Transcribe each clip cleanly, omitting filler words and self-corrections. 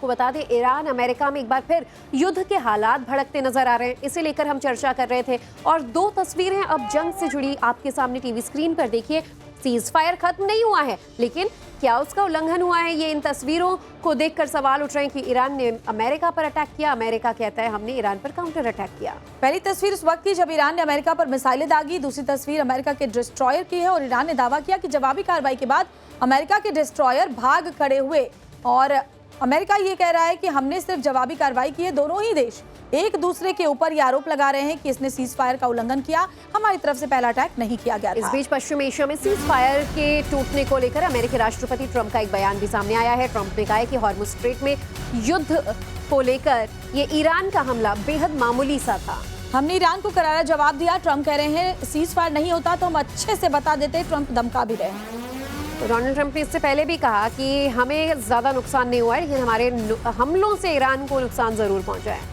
आपको बता दें, ईरान अमेरिका में एक बार फिर युद्ध के हालात भड़कते नजर आ रहे हैं। इसे लेकर हम चर्चा कर रहे थे और दो तस्वीरें अब जंग से जुड़ी आपके सामने टीवी स्क्रीन पर देखिए। सीज फायर खत्म नहीं हुआ है, लेकिन क्या उसका उल्लंघन हुआ है, ये इन तस्वीरों को देखकर सवाल उठ रहे हैं कि ईरान ने अमेरिका पर अटैक किया, अमेरिका कहता है हमने ईरान पर काउंटर अटैक किया। पहली तस्वीर उस वक्त की जब ईरान ने अमेरिका पर मिसाइलें दागी, दूसरी तस्वीर अमेरिका के डिस्ट्रॉयर की है और ईरान ने दावा किया कि जवाबी कार्रवाई के बाद अमेरिका के डिस्ट्रॉयर भाग खड़े हुए और अमेरिका ये कह रहा है कि हमने सिर्फ जवाबी कार्रवाई की है। दोनों ही देश एक दूसरे के ऊपर ये आरोप लगा रहे हैं कि इसने सीज फायर का उल्लंघन किया, हमारी तरफ से पहला अटैक नहीं किया गया था। इस बीच पश्चिम एशिया में सीज फायर के टूटने को लेकर अमेरिकी राष्ट्रपति ट्रंप का एक बयान भी सामने आया है। ट्रंप ने कहा है कि हॉर्मुज स्ट्रेट में युद्ध को लेकर ये ईरान का हमला बेहद मामूली सा था। हमने ईरान को करारा जवाब दिया। ट्रंप कह रहे हैं सीज फायर नहीं होता तो हम अच्छे से बता देते। ट्रंप धमका भी रहे हैं। तो डोनाल्ड ट्रंप ने इससे पहले भी कहा कि हमें ज्यादा नुकसान नहीं हुआ है, लेकिन हमारे हमलों से ईरान को नुकसान जरूर पहुंचा है।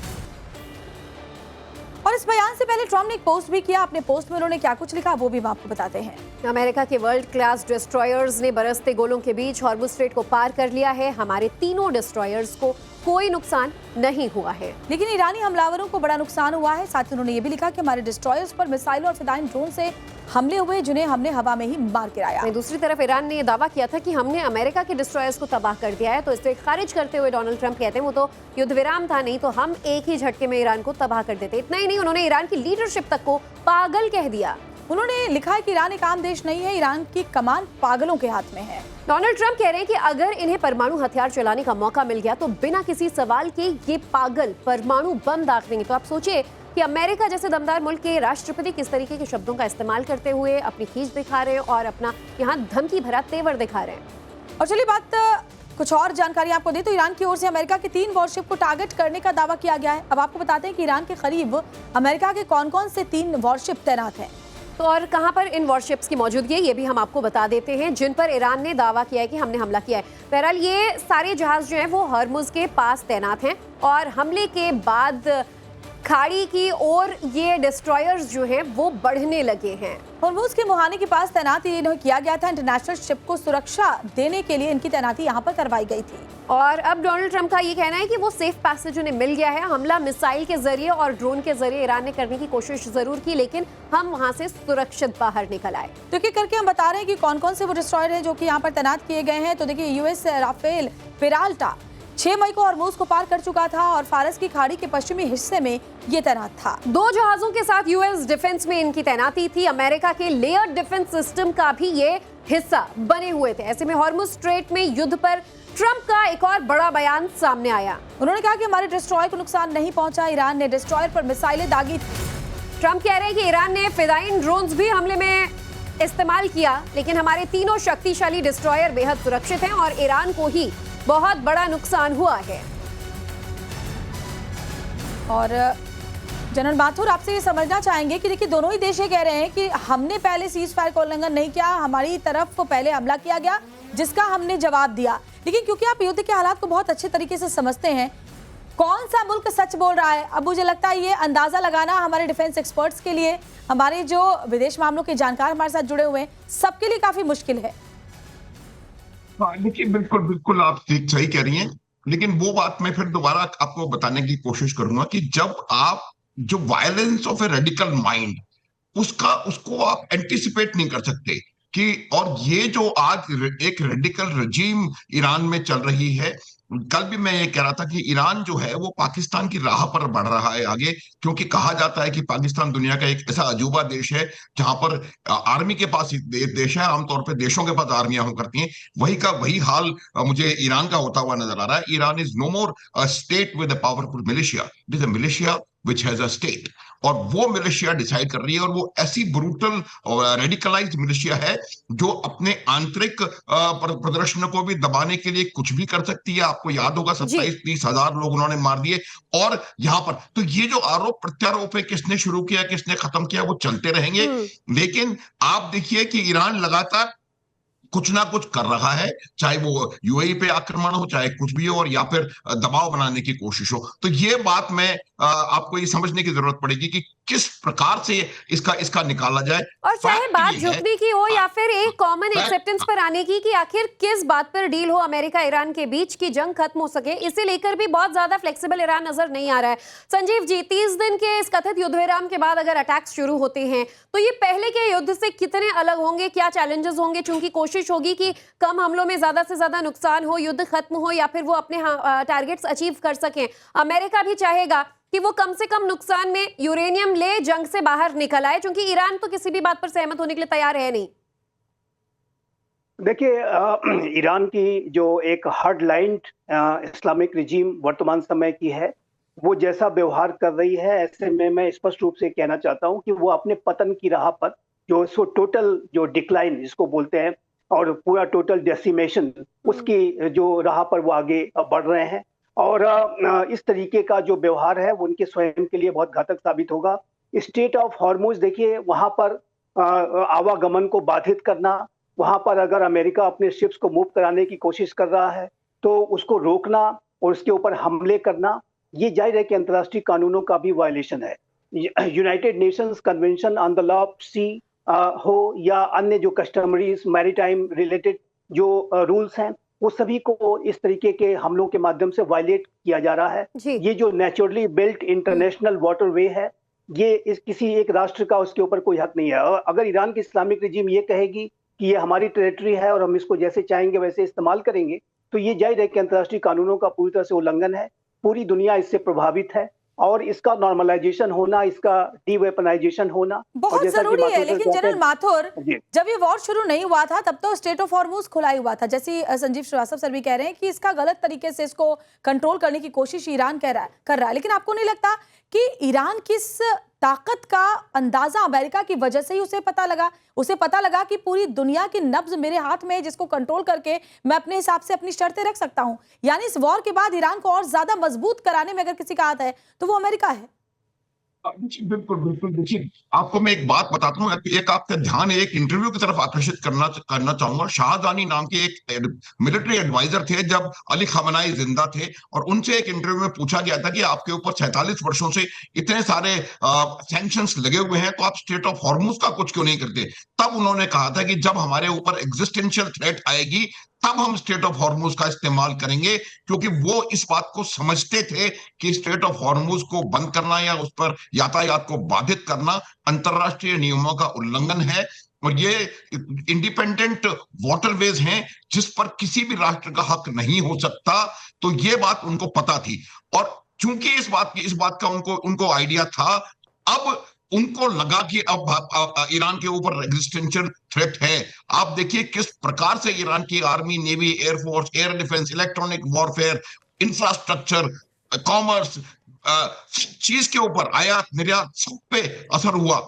और इस बयान से पहले ट्रंप ने एक पोस्ट भी किया। अपने पोस्ट में उन्होंने क्या कुछ लिखा वो भी हम आपको बताते हैं। अमेरिका के वर्ल्ड क्लास डिस्ट्रॉयर्स ने बरसते गोलों के बीच हॉर्मुज स्ट्रेट को पार कर लिया है। हमारे तीनों डिस्ट्रॉयर्स को कोई नुकसान नहीं हुआ है, लेकिन ईरानी हमलावरों को बड़ा नुकसान हुआ है। साथ ही उन्होंने ये भी लिखा कि हमारे डिस्ट्रॉयर्स पर मिसाइलों और फिदाइन ड्रोन से हमले हुए, जिन्हें हमने हवा में ही मार गिराया। दूसरी तरफ ईरान ने यह दावा किया था कि हमने अमेरिका के डिस्ट्रॉयर्स को तबाह कर दिया है। तो इसे खारिज करते हुए डोनाल्ड ट्रंप कहते हैं वो तो युद्ध विराम था, नहीं तो हम एक ही झटके में ईरान को तबाह कर देते। इतना ही नहीं, उन्होंने ईरान की लीडरशिप तक को पागल कह दिया। उन्होंने लिखा है कि ईरान एक आम देश नहीं है, ईरान की कमान पागलों के हाथ में है। डोनाल्ड ट्रंप कह रहे हैं कि अगर इन्हें परमाणु हथियार चलाने का मौका मिल गया तो बिना किसी सवाल के ये पागल परमाणु बम दाग देंगे। तो आप सोचिए कि अमेरिका जैसे दमदार मुल्क के राष्ट्रपति किस तरीके के शब्दों का इस्तेमाल करते हुए अपनी खींच दिखा रहे हैं और अपना यहाँ धमकी भरा तेवर दिखा रहे हैं। और चलिए बात कुछ और जानकारी आपको दे तो ईरान की ओर से अमेरिका के 3 वॉरशिप को टारगेट करने का दावा किया गया है। अब आपको बताते हैं कि ईरान के करीब अमेरिका के कौन-कौन से 3 वॉरशिप तैनात हैं। तो और कहां पर इन वॉरशिप्स की मौजूदगी है ये भी हम आपको बता देते हैं, जिन पर ईरान ने दावा किया है कि हमने हमला किया है। बहरहाल ये सारे जहाज जो हैं वो हॉर्मुज के पास तैनात हैं और हमले के बाद खाड़ी की ओर ये डिस्ट्रॉयर्स जो हैं वो बढ़ने लगे हैं। हॉर्मुज के मुहाने के पास तैनात इन्हें किया गया था। इंटरनेशनल शिप को सुरक्षा देने के लिए इनकी तैनाती यहाँ पर करवाई गई थी। और अब डोनाल्ड ट्रंप का ये कहना है कि वो सेफ पैसेज उन्हें मिल गया है। हमला मिसाइल के जरिए और ड्रोन के जरिए ईरान ने करने की कोशिश जरूर की, लेकिन हम वहां से सुरक्षित बाहर निकल आए। तो एक करके हम बता रहे हैं कि कौन कौन से वो डिस्ट्रॉयर हैं जो कि यहाँ पर तैनात किए गए हैं। तो देखिए यूएस राफेल पेराल्टा 6 मई को हॉर्मुज को पार कर चुका था और फारस की खाड़ी के पश्चिमी हिस्से में ये तैनात था। 2 जहाजों के साथ यूएस डिफेंस में इनकी तैनाती थी। अमेरिका के लेयर्ड डिफेंस सिस्टम का भी ये हिस्सा बने हुए थे। ऐसे में हॉर्मुज स्ट्रेट में युद्ध पर ट्रंप का एक और बड़ा बयान सामने आया। उन्होंने कहा कि हमारे डिस्ट्रॉयर को नुकसान नहीं पहुंचा, ईरान ने डिस्ट्रॉयर पर मिसाइलें दागी थी। ट्रंप कह रहे हैं कि ईरान ने फिदाइन ड्रोन्स भी हमले में इस्तेमाल किया, लेकिन हमारे तीनों शक्तिशाली डिस्ट्रॉयर बेहद सुरक्षित हैं और ईरान को ही बहुत बड़ा नुकसान हुआ है। और जनरल माथुर आपसे ये समझना चाहेंगे कि देखिए दोनों ही देश ये कह रहे हैं कि हमने पहले सीज फायर का उल्लंघन नहीं किया, हमारी तरफ पहले हमला किया गया जिसका हमने जवाब दिया। लेकिन क्योंकि आप युद्ध के हालात को बहुत अच्छे तरीके से समझते हैं, कौन सा मुल्क सच बोल रहा है? अब मुझे लगता है ये अंदाजा लगाना हमारे डिफेंस एक्सपर्ट्स के लिए, हमारे जो विदेश मामलों के जानकार हमारे साथ जुड़े हुए हैं, सबके लिए काफी मुश्किल है। देखिए बिल्कुल आप सही कह रही हैं, लेकिन वो बात मैं फिर दोबारा आपको बताने की कोशिश करूंगा कि जब आप जो violence of a radical mind उसको आप एंटिसिपेट नहीं कर सकते कि, और ये जो आज एक रेडिकल रजीम ईरान में चल रही है। कल भी मैं ये कह रहा था कि ईरान जो है वो पाकिस्तान की राह पर बढ़ रहा है आगे, क्योंकि कहा जाता है कि पाकिस्तान दुनिया का एक ऐसा अजूबा देश है जहां पर आर्मी के पास देश है, आमतौर पर देशों के पास आर्मियां हो करती हैं। वही हाल मुझे ईरान का होता हुआ नजर आ रहा है। Iran is no more a state with a powerful militia, it is a militia which has a state, और वो मिलिशिया डिसाइड कर रही है, और वो ऐसी ब्रूटल और रेडिकलाइज्ड मिलिशिया है जो अपने आंतरिक प्रदर्शन को भी दबाने के लिए कुछ भी कर सकती है। आपको याद होगा 27-30 हजार लोग उन्होंने मार दिए। और यहाँ पर तो ये जो आरोप प्रत्यारोप है, किसने शुरू किया किसने खत्म किया, वो चलते रहेंगे। लेकिन आप देखिए कि ईरान लगातार कुछ ना कुछ कर रहा है, चाहे वो यूएई पे आक्रमण हो, चाहे कुछ भी हो, और या फिर दबाव बनाने की कोशिश हो। तो ये बात मैं आपको ये समझने की जरूरत पड़ेगी कि किस प्रकार से इसका इसका निकाला जाए। और चाहे Fact बात ये है- झुकने की हो या फिर एक कॉमन Fact- एक्सेप्टेंस पर आने की कि आखिर किस बात पर डील हो अमेरिका ईरान के बीच की जंग खत्म हो सके, इसे लेकर भी बहुत ज्यादा फ्लेक्सिबल ईरान नजर नहीं आ रहा है। संजीव जी, 30 दिन के इस कथित युद्ध विराम के बाद अगर अटैक्स शुरू होते हैं तो ये पहले के युद्ध से कितने अलग होंगे, क्या चैलेंजेस होंगे? चूंकि कोशिश होगी कि कम हमलों में ज्यादा से ज्यादा नुकसान हो, युद्ध खत्म हो या फिर वो अपने टारगेट्स अचीव कर सकें। अमेरिका भी चाहेगा कि वो कम से कम नुकसान में यूरेनियम ले जंग से बाहर निकल आए, क्योंकि ईरान तो किसी भी बात पर सहमत होने के लिए तैयार है नहीं। देखिए, ईरान की जो एक हार्ड लाइन इस्लामिक रिजीम वर्तमान समय की है, वो जैसा व्यवहार कर रही है, ऐसे में मैं स्पष्ट रूप से कहना चाहता हूं कि वो अपने पतन की राह पर जो सो टोटल जो डिक्लाइन जिसको बोलते हैं और पूरा टोटल डेसिमेशन, उसकी जो राह पर वो आगे बढ़ रहे हैं। और इस तरीके का जो व्यवहार है वो उनके स्वयं के लिए बहुत घातक साबित होगा। स्टेट ऑफ हॉर्मुज देखिए, वहां पर आवागमन को बाधित करना, वहां पर अगर अमेरिका अपने शिप्स को मूव कराने की कोशिश कर रहा है तो उसको रोकना और उसके ऊपर हमले करना, ये जाहिर है कि अंतर्राष्ट्रीय कानूनों का भी वायलेशन है। United Nations Convention on the Law of the Sea या अन्य जो कस्टमरीज मैरीटाइम रिलेटेड जो रूल्स हैं, वो सभी को इस तरीके के हमलों के माध्यम से वायलेट किया जा रहा है। ये जो नेचुरली बिल्ट इंटरनेशनल वाटरवे है, ये इस किसी एक राष्ट्र का उसके ऊपर कोई हक नहीं है। और अगर ईरान की इस्लामिक रिजीम ये कहेगी कि ये हमारी टेरिटरी है और हम इसको जैसे चाहेंगे वैसे इस्तेमाल करेंगे, तो ये जाहिर है कि अंतर्राष्ट्रीय कानूनों का पूरी तरह से उल्लंघन है। पूरी दुनिया इससे प्रभावित है और इसका नॉर्मलाइजेशन होना, इसका डीवेपनाइजेशन होना बहुत जरूरी है। लेकिन जनरल माथुर, जब ये वॉर शुरू नहीं हुआ था तब तो स्टेट ऑफ हॉर्मुज खुला ही हुआ था। जैसे संजीव श्रीवास्तव सर भी कह रहे हैं कि इसका गलत तरीके से इसको कंट्रोल करने की कोशिश ईरान कर रहा है। लेकिन आपको नहीं लगता कि ईरान किस ताकत का अंदाजा अमेरिका की वजह से ही उसे पता लगा कि पूरी दुनिया की नब्ज मेरे हाथ में है, जिसको कंट्रोल करके मैं अपने हिसाब से अपनी शर्तें रख सकता हूं। यानी इस वॉर के बाद ईरान को और ज्यादा मजबूत कराने में अगर किसी का हाथ है तो वो अमेरिका है। बिल्कुल बिल्कुल। देखिए, आपको मैं एक बात बताता हूँ, एक आपका ध्यान एक इंटरव्यू की तरफ आकर्षित करना चाहूंगा। शाहजानी नाम के एक मिलिट्री एडवाइजर थे जब अली खamenei जिंदा थे, और उनसे एक इंटरव्यू में पूछा गया था कि आपके ऊपर 46 वर्षों से इतने सारे सैंक्शंस लगे हुए हैं, तो आप स्टेट ऑफ हॉर्मुज का कुछ क्यों नहीं करते? तब उन्होंने कहा था कि जब हमारे ऊपर एग्जिस्टेंशियल थ्रेट आएगी तब हम स्टेट ऑफ हॉर्मुज का इस्तेमाल करेंगे, क्योंकि वो इस बात को समझते थे कि स्टेट ऑफ हॉर्मुज को बंद करना या उस पर यातायात को बाधित करना अंतरराष्ट्रीय नियमों का उल्लंघन है। और ये इंडिपेंडेंट वाटरवेज हैं जिस पर किसी भी राष्ट्र का हक नहीं हो सकता। तो ये बात उनको पता थी, और चूंकि इस बात का उनको आइडिया था, अब उनको लगा कि अब ईरान के ऊपर एग्जिस्टेंशियल थ्रेट है। आप देखिए किस प्रकार से ईरान की army, navy, air force, air defence, electronic warfare, infrastructure, commerce, चीज के ऊपर आयात निर्यात सब पे असर हुआ।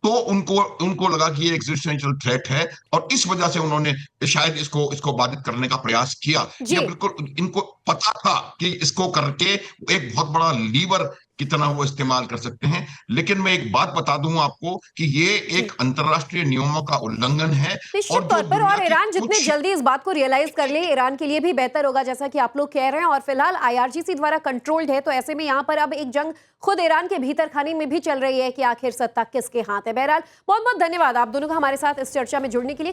तो उनको लगा कि ये एग्जिस्टेंशियल थ्रेट है, और इस वजह से उन्होंने शायद इसको बाधित करने का प्रयास किया। ये बिल्कुल इनको पता था कि इसको करके एक बहुत बड़ा लीवर की तरह वो इस्तेमाल कर सकते हैं। लेकिन मैं एक बात बता दूं आपको कि ये एक अंतरराष्ट्रीय नियमों का उल्लंघन है। निश्चित तौर पर, और ईरान जितने जल्दी इस बात को रियलाइज कर ले, ईरान के लिए भी बेहतर होगा, जैसा कि आप लोग कह रहे हैं। और फिलहाल IRGC द्वारा कंट्रोल्ड है, तो ऐसे में यहाँ पर अब एक जंग खुद ईरान के भीतर खाने में भी चल रही है कि आखिर सत्ता किसके हाथ है। बहरहाल बहुत बहुत धन्यवाद आप दोनों का हमारे साथ इस चर्चा में जुड़ने के लिए।